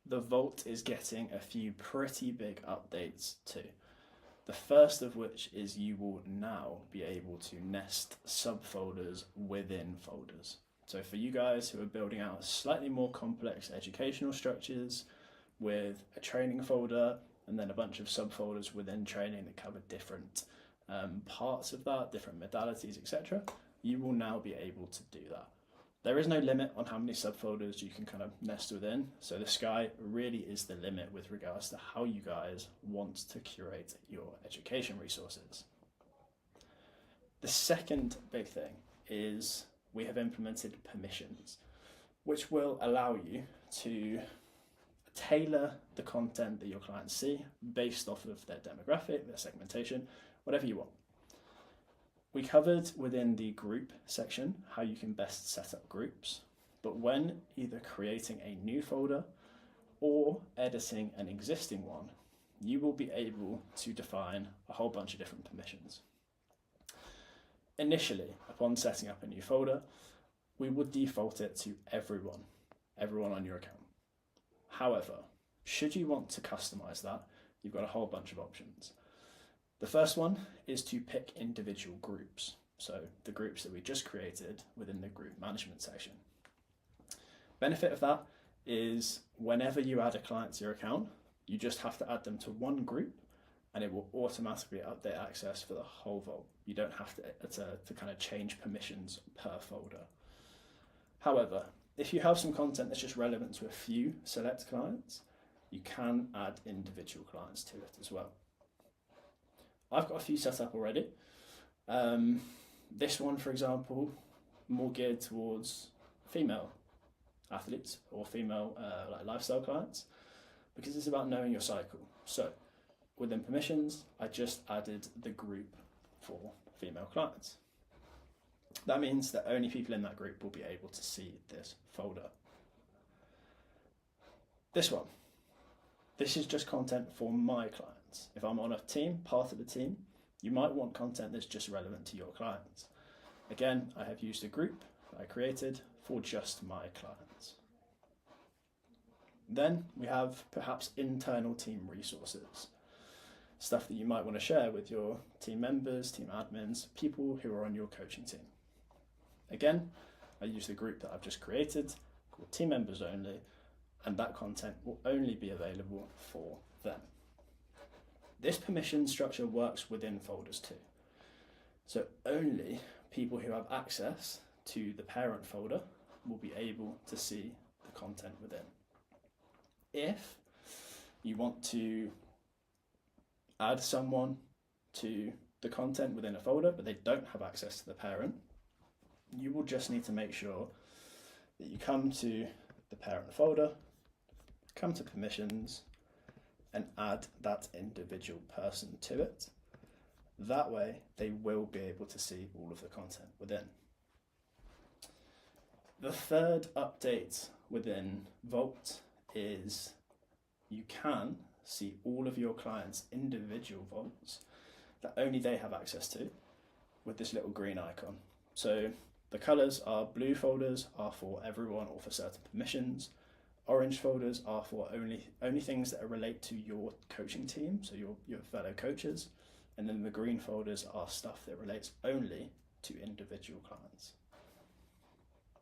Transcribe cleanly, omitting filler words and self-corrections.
the Vault is getting a few pretty big updates too. The first of which is you will now be able to nest subfolders within folders. So for you guys who are building out slightly more complex educational structures with a training folder and then a bunch of subfolders within training that cover different parts of that, different modalities, etc., you will now be able to do that. There is no limit on how many subfolders you can kind of nest within, so the sky really is the limit with regards to how you guys want to curate your education resources. The second big thing is we have implemented permissions, which will allow you to tailor the content that your clients see based off of their demographic, their segmentation, whatever you want. We covered within the group section how you can best set up groups, but when either creating a new folder or editing an existing one, you will be able to define a whole bunch of different permissions. Initially, upon setting up a new folder, we would default it to everyone on your account. However, should you want to customize that, you've got a whole bunch of options. The first one is to pick individual groups, so the groups that we just created within the group management section. Benefit of that is whenever you add a client to your account, you just have to add them to one group and it will automatically update access for the whole vault. You don't have to kind of change permissions per folder. However, if you have some content that's just relevant to a few select clients, you can add individual clients to it as well. I've got a few set up already. This one, for example, more geared towards female athletes or female like lifestyle clients, because it's about knowing your cycle. So within permissions, I just added the group for female clients. That means that only people in that group will be able to see this folder. This one, this is just content for my clients. If I'm on a team, part of the team, you might want content that's just relevant to your clients. Again, I have used a group that I created for just my clients. Then we have perhaps internal team resources, stuff that you might want to share with your team members, team admins, people who are on your coaching team. Again, I use the group that I've just created called Team Members Only, and that content will only be available for them. This permission structure works within folders too. So only people who have access to the parent folder will be able to see the content within. If you want to add someone to the content within a folder, but they don't have access to the parent, you will just need to make sure that you come to the parent folder, come to permissions, and add that individual person to it. That way, they will be able to see all of the content within. The third update within Vault is you can see all of your clients' individual vaults that only they have access to with this little green icon. So the colors are blue folders are for everyone or for certain permissions. Orange folders are for only things that relate to your coaching team, so your fellow coaches. And then the green folders are stuff that relates only to individual clients.